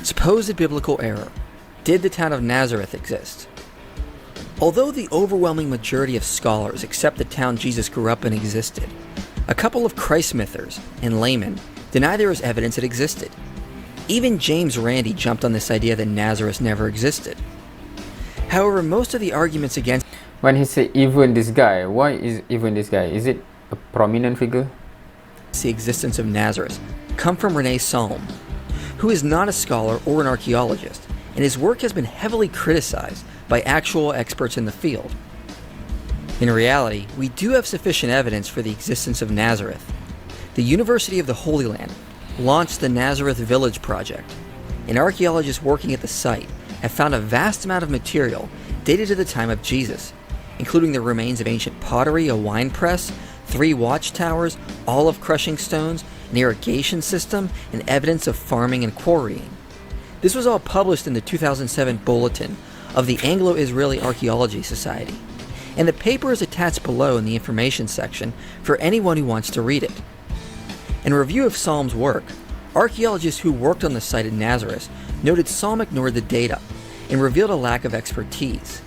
Supposed biblical error. Did the town of Nazareth exist? Although the overwhelming majority of scholars accept the town Jesus grew up in existed, a couple of Christ-mythers and laymen deny there is evidence it existed. Even James Randi jumped on this idea that Nazareth never existed. However, most of the arguments against... When he said even this guy, why is even this guy? Is it a prominent figure? ...the existence of Nazareth come from René Salm, who is not a scholar or an archaeologist, and his work has been heavily criticized by actual experts in the field. In reality, we do have sufficient evidence for the existence of Nazareth. The University of the Holy Land launched the Nazareth Village Project, and archaeologists working at the site have found a vast amount of material dated to the time of Jesus, including the remains of ancient pottery, a wine press, 3 watchtowers, olive crushing stones, an irrigation system, and evidence of farming and quarrying. This was all published in the 2007 Bulletin of the Anglo-Israeli Archaeology Society, and the paper is attached below in the information section for anyone who wants to read it. In a review of Salm's work, archaeologists who worked on the site at Nazareth noted Salm ignored the data and revealed a lack of expertise.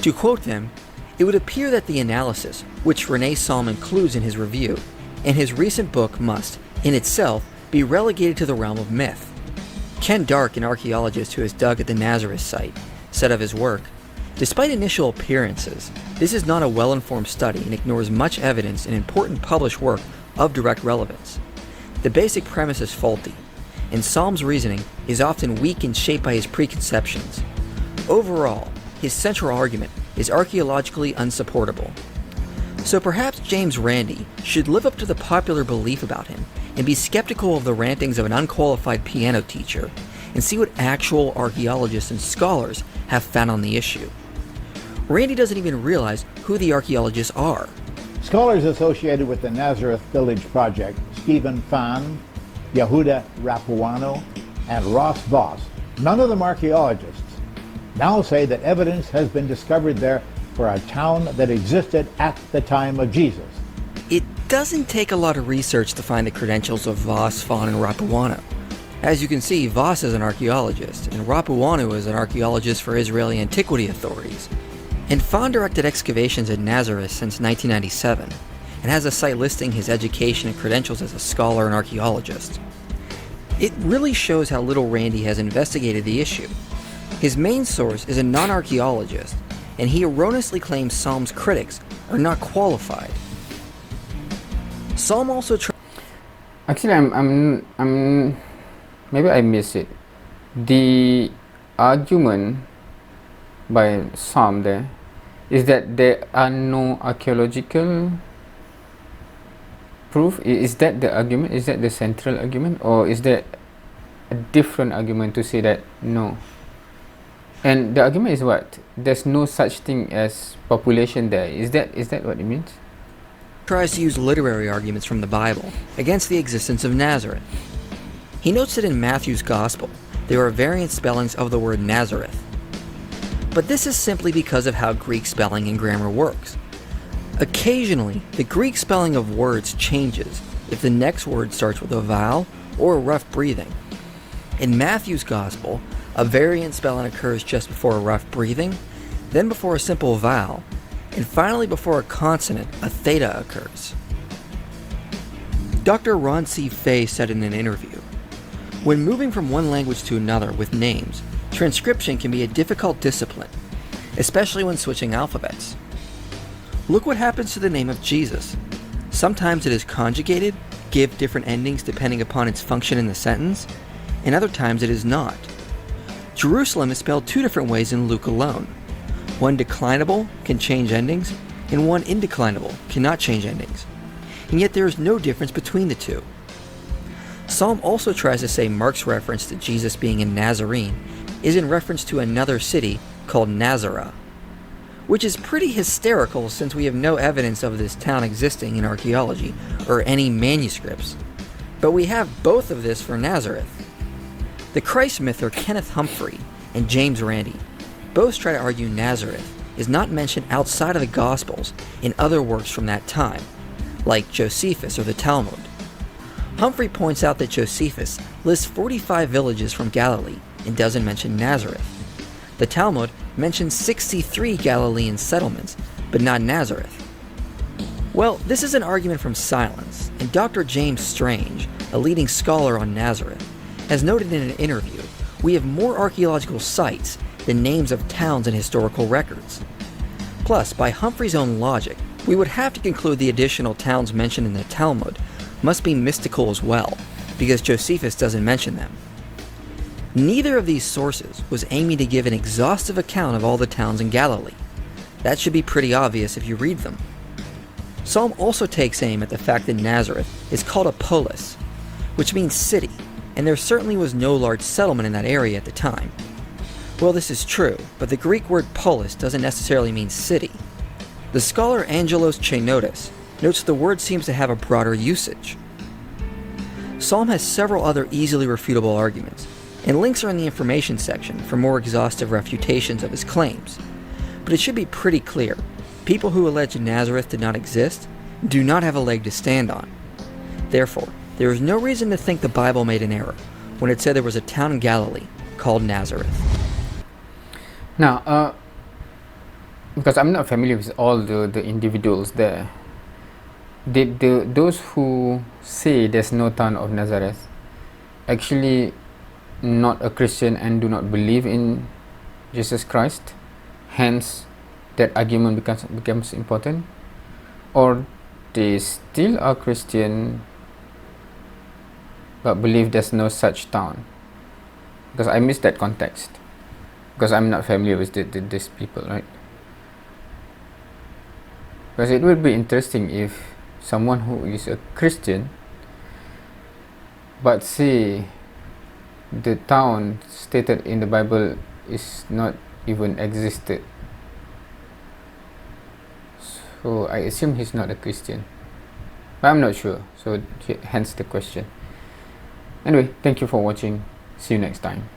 To quote them, "It would appear that the analysis, which René Salm includes in his review, and his recent book must, in itself, be relegated to the realm of myth." Ken Dark, an archaeologist who has dug at the Nazareth site, said of his work, "Despite initial appearances, this is not a well-informed study and ignores much evidence and important published work of direct relevance. The basic premise is faulty, and Salm's reasoning is often weak and shaped by his preconceptions. Overall, his central argument is archaeologically unsupportable." So perhaps James Randi should live up to the popular belief about him and be skeptical of the rantings of an unqualified piano teacher and see what actual archaeologists and scholars have found on the issue. Randi doesn't even realize who the archaeologists are. Scholars associated with the Nazareth Village Project, Stephen Phan, Yehuda Rapuano, and Ross Voss, none of them archaeologists, now say that evidence has been discovered there for a town that existed at the time of Jesus. It doesn't take a lot of research to find the credentials of Voss, Phan, and Rapuano. As you can see, Voss is an archaeologist, and Rapuano is an archaeologist for Israeli antiquity authorities. And Phan directed excavations at Nazareth since 1997, and has a site listing his education and credentials as a scholar and archaeologist. It really shows how little Randi has investigated the issue. His main source is a non-archaeologist, and he erroneously claims Salm's critics are not qualified. Salm also Actually, I'm maybe I missed it. The argument by Salm there is that there are no archaeological proof. Is that the argument? Is that the central argument, or is there a different argument to say that no? And the argument is what? There's no such thing as population there. Is that what it means? Tries to use literary arguments from the Bible against the existence of Nazareth. He notes that in Matthew's Gospel, there are variant spellings of the word Nazareth. But this is simply because of how Greek spelling and grammar works. Occasionally, the Greek spelling of words changes if the next word starts with a vowel or a rough breathing. In Matthew's Gospel, a variant spelling occurs just before a rough breathing, then before a simple vowel, and finally before a consonant, a theta, occurs. Dr. Ron C. Fay said in an interview, "When moving from one language to another with names, transcription can be a difficult discipline, especially when switching alphabets. Look what happens to the name of Jesus. Sometimes it is conjugated, give different endings depending upon its function in the sentence, and other times it is not. Jerusalem is spelled 2 different ways in Luke alone. One declinable can change endings, and one indeclinable cannot change endings. And yet there is no difference between the two." Salm also tries to say Mark's reference to Jesus being a Nazarene is in reference to another city called Nazareth, which is pretty hysterical since we have no evidence of this town existing in archaeology or any manuscripts. But we have both of this for Nazareth. The Christ myther Kenneth Humphrey and James Randi both try to argue Nazareth is not mentioned outside of the Gospels in other works from that time, like Josephus or the Talmud. Humphrey points out that Josephus lists 45 villages from Galilee and doesn't mention Nazareth. The Talmud mentions 63 Galilean settlements, but not Nazareth. Well, this is an argument from silence, and Dr. James Strange, a leading scholar on Nazareth, has noted in an interview, we have more archaeological sites than names of towns and historical records. Plus, by Humphrey's own logic, we would have to conclude the additional towns mentioned in the Talmud must be mystical as well, because Josephus doesn't mention them. Neither of these sources was aiming to give an exhaustive account of all the towns in Galilee. That should be pretty obvious if you read them. Psalm also takes aim at the fact that Nazareth is called a polis, which means city, and there certainly was no large settlement in that area at the time. Well, this is true, but the Greek word polis doesn't necessarily mean city. The scholar Angelos Chenotis notes the word seems to have a broader usage. Psalm has several other easily refutable arguments, and links are in the information section for more exhaustive refutations of his claims. But it should be pretty clear, people who allege Nazareth did not exist do not have a leg to stand on. Therefore, there is no reason to think the Bible made an error when it said there was a town in Galilee called Nazareth. Now, because I'm not familiar with all the individuals there, did those who say there's no town of Nazareth actually not a Christian and do not believe in Jesus Christ? Hence, that argument becomes important? Or they still are Christian but believe there's no such town? Because I missed that context, because I'm not familiar with these people, right? Because it would be interesting if someone who is a Christian but say the town stated in the Bible is not even existed. So I assume he's not a Christian, but I'm not sure, so hence the question. Anyway, thank you for watching. See you next time.